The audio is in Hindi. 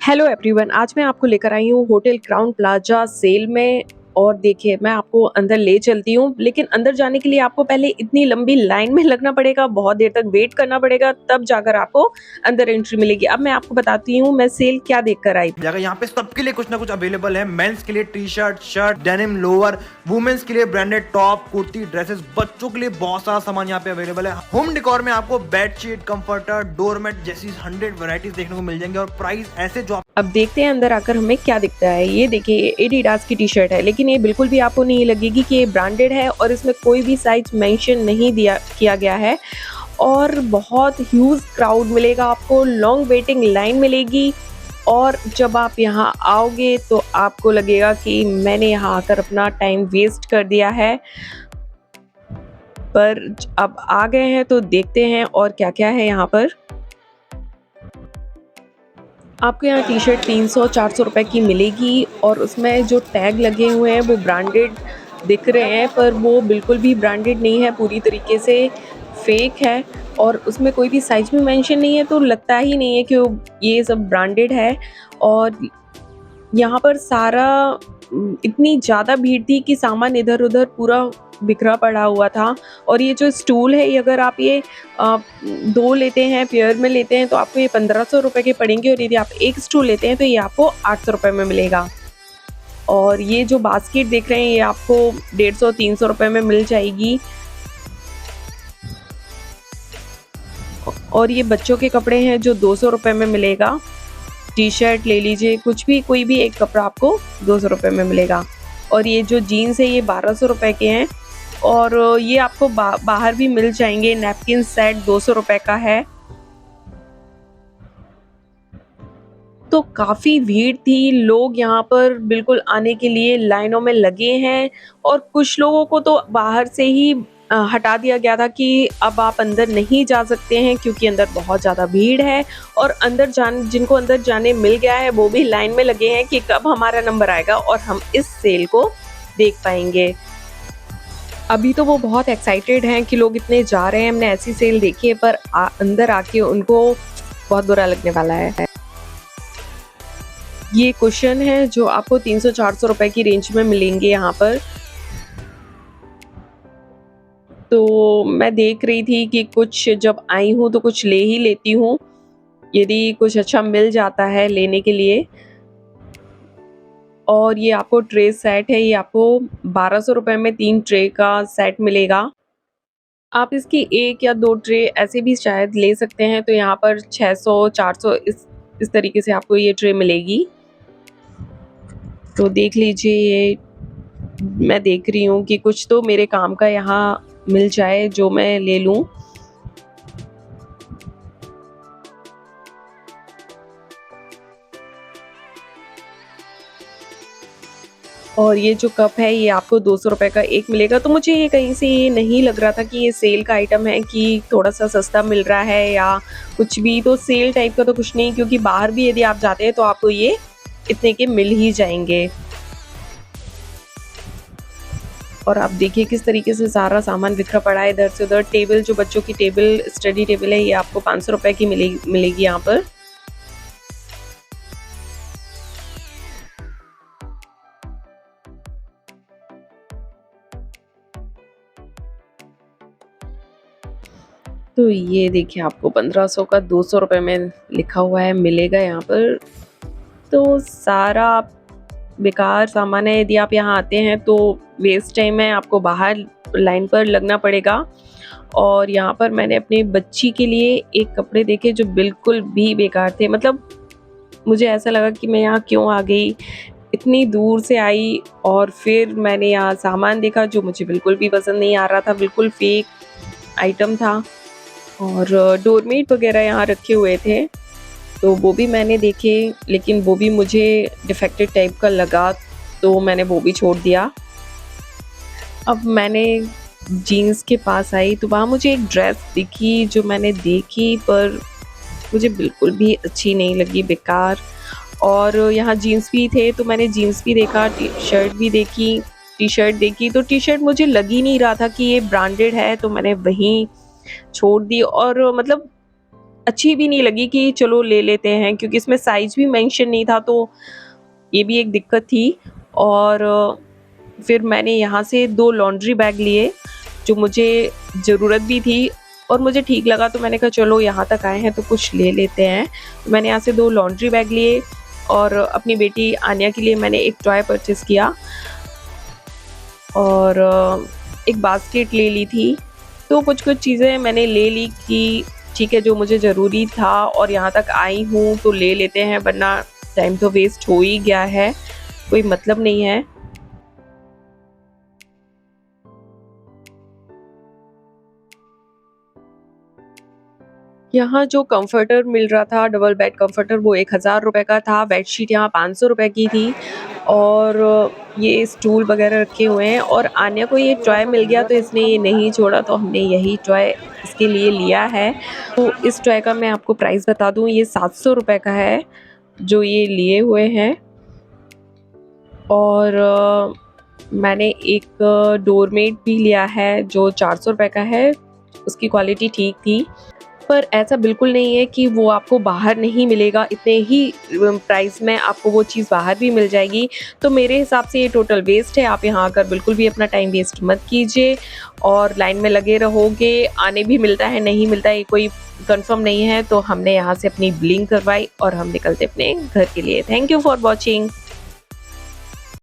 हेलो एवरीवन, आज मैं आपको लेकर आई हूँ होटल क्राउन प्लाजा सेल में। और देखिए, मैं आपको अंदर ले चलती हूँ, लेकिन अंदर जाने के लिए आपको पहले इतनी लंबी लाइन में लगना पड़ेगा, बहुत देर तक वेट करना पड़ेगा, तब जाकर आपको अंदर एंट्री मिलेगी। अब मैं आपको बताती हूँ मैं सेल क्या देख कर आई। जगह यहाँ पे सबके लिए कुछ ना कुछ अवेलेबल है। मेंस के लिए T shirt, shirt, denim lower, women's के लिए ब्रांडेड टॉप, कुर्ती, ड्रेसेस, बच्चों के लिए बहुत सारा सामान यहाँ पे अवेलेबल है। होम डेकोर में आपको बेडशीट, कंफर्टर, डोरमेट जैसी 100 वैरायटीज देखने को मिल जाएंगे और प्राइस ऐसे जो अब देखते हैं अंदर आकर हमें क्या दिखता है। ये देखिए, ये एडिडास की टी शर्ट है, लेकिन ये बिल्कुल भी आपको नहीं लगेगी कि ये ब्रांडेड है और इसमें कोई भी साइज मेंशन नहीं किया गया है। और बहुत ह्यूज क्राउड मिलेगा आपको, लॉन्ग वेटिंग लाइन मिलेगी। और जब आप यहाँ आओगे तो आपको लगेगा कि मैंने यहाँ आकर अपना टाइम वेस्ट कर दिया है। पर अब आ गए हैं तो देखते हैं और क्या क्या है यहाँ पर। आपको यहाँ टी शर्ट 300-400 रुपए की मिलेगी और उसमें जो टैग लगे हुए हैं वो ब्रांडेड दिख रहे हैं, पर वो बिल्कुल भी ब्रांडेड नहीं है, पूरी तरीके से फेक है। और उसमें कोई भी साइज भी मेंशन नहीं है, तो लगता ही नहीं है कि ये सब ब्रांडेड है। और यहाँ पर सारा इतनी ज़्यादा भीड़ थी कि सामान इधर-उधर पूरा बिखरा पड़ा हुआ था। और ये जो स्टूल है, ये अगर आप ये 2 लेते हैं, पेयर में लेते हैं, तो आपको ये 1500 रुपए के पड़ेंगे। और यदि आप एक स्टूल लेते हैं तो ये आपको 800 रुपए में मिलेगा। और ये जो बास्केट देख रहे हैं, ये आपको 150-300 रुपए में मिल जाएगी। और ये बच्चों के कपड़े हैं जो 200 रुपए में मिलेगा। टी शर्ट ले लीजिए, कुछ भी, कोई भी एक कपड़ा आपको 200 रुपए में मिलेगा। और ये जो जीन्स है, ये 1200 रुपए के हैं। और ये आपको बाहर भी मिल जाएंगे। नैपकिन सेट 200 रुपए का है। तो काफ़ी भीड़ थी, लोग यहाँ पर बिल्कुल आने के लिए लाइनों में लगे हैं। और कुछ लोगों को तो बाहर से ही हटा दिया गया था कि अब आप अंदर नहीं जा सकते हैं, क्योंकि अंदर बहुत ज़्यादा भीड़ है। और जिनको अंदर जाने मिल गया है, वो भी लाइन में लगे हैं कि कब हमारा नंबर आएगा और हम इस सेल को देख पाएंगे। अभी तो वो बहुत एक्साइटेड हैं कि लोग इतने जा रहे हैं, हमने ऐसी सेल देखी है, पर अंदर आके उनको बहुत बुरा लगने वाला है। ये कुशन है जो आपको 300-400 रुपए की रेंज में मिलेंगे यहाँ पर। तो मैं देख रही थी कि कुछ, जब आई हूँ तो कुछ ले ही लेती हूँ, यदि कुछ अच्छा मिल जाता है लेने के लिए। और ये आपको ट्रे सेट है, ये आपको 1200 रुपए में 3 ट्रे का सेट मिलेगा। आप इसकी 1 या 2 ट्रे ऐसे भी शायद ले सकते हैं, तो यहाँ पर 600-400 इस तरीके से आपको ये ट्रे मिलेगी। तो देख लीजिए, ये मैं देख रही हूँ कि कुछ तो मेरे काम का यहाँ मिल जाए जो मैं ले लूँ। और ये जो कप है, ये आपको 200 रुपए का एक मिलेगा। तो मुझे ये कहीं से ये नहीं लग रहा था कि ये सेल का आइटम है, कि थोड़ा-सा सस्ता मिल रहा है या कुछ भी। तो सेल टाइप का तो कुछ नहीं, क्योंकि बाहर भी यदि आप जाते हैं तो आपको ये इतने के मिल ही जाएँगे। और आप देखिए किस तरीके से सारा सामान बिखरा पड़ा है इधर से उधर। टेबल, जो बच्चों की टेबल, स्टडी टेबल है, ये आपको 500 रुपए की मिलेगी यहाँ पर। तो ये देखिए, आपको 1500 का 200 रुपए में लिखा हुआ है, मिलेगा यहाँ पर। तो सारा बेकार सामान है, यदि आप यहाँ आते हैं तो वेस्ट टाइम है, आपको बाहर लाइन पर लगना पड़ेगा। और यहाँ पर मैंने अपनी बच्ची के लिए एक कपड़े देखे जो बिल्कुल भी बेकार थे। मतलब मुझे ऐसा लगा कि मैं यहाँ क्यों आ गई, इतनी दूर से आई। और फिर मैंने यहाँ सामान देखा जो मुझे बिल्कुल भी पसंद नहीं आ रहा था, बिल्कुल फेक आइटम था। और डोरमेट वगैरह यहाँ रखे हुए थे, तो वो भी मैंने देखे, लेकिन वो भी मुझे डिफेक्टेड टाइप का लगा, तो मैंने वो भी छोड़ दिया। अब मैंने जीन्स के पास आई तो वहाँ मुझे एक ड्रेस दिखी जो मैंने देखी, पर मुझे बिल्कुल भी अच्छी नहीं लगी, बेकार। और यहाँ जीन्स भी थे, तो मैंने जीन्स भी देखा, टी शर्ट भी देखी, टी शर्ट देखी। तो टी शर्ट मुझे लग ही नहीं रहा था कि ये ब्रांडेड है, तो मैंने वहीं छोड़ दी। और मतलब अच्छी भी नहीं लगी कि चलो ले लेते हैं, क्योंकि इसमें साइज़ भी मेंशन नहीं था, तो ये भी एक दिक्कत थी। और फिर मैंने यहाँ से 2 लॉन्ड्री बैग लिए जो मुझे ज़रूरत भी थी और मुझे ठीक लगा, तो मैंने कहा चलो यहाँ तक आए हैं तो कुछ ले लेते हैं। तो मैंने यहाँ से 2 लॉन्ड्री बैग लिए और अपनी बेटी आन्या के लिए मैंने एक टॉय परचेज़ किया और एक बास्केट ले ली थी। तो कुछ-कुछ चीज़ें मैंने ले ली कि ठीक है, जो मुझे ज़रूरी था और यहाँ तक आई हूँ तो ले लेते हैं, वरना टाइम तो वेस्ट हो ही गया है, कोई मतलब नहीं है। यहाँ जो कम्फ़र्टर मिल रहा था, डबल बेड कम्फ़र्टर, वो 1000 रुपए का था, बेडशीट यहाँ 500 रुपए की थी और ये स्टूल वग़ैरह रखे हुए हैं और आन्या को ये टॉय मिल गया तो इसने ये नहीं छोड़ा, तो हमने यही टॉय इसके लिए लिया है। तो इस टॉय का मैं आपको प्राइस बता दूँ, ये 700 रुपए का है, जो ये लिए हुए हैं। और मैंने एक डोरमेट भी लिया है जो 400 रुपए का है, उसकी क्वालिटी ठीक थी। पर ऐसा बिल्कुल नहीं है कि वो आपको बाहर नहीं मिलेगा, इतने ही प्राइस में आपको वो चीज़ बाहर भी मिल जाएगी। तो मेरे हिसाब से ये टोटल वेस्ट है, आप यहाँ आकर बिल्कुल भी अपना टाइम वेस्ट मत कीजिए और लाइन में लगे रहोगे, आने भी मिलता है, नहीं मिलता है, ये कोई कन्फर्म नहीं है। तो हमने यहाँ से अपनी बिलिंग करवाई और हम निकलते अपने घर के लिए। Thank you for watching.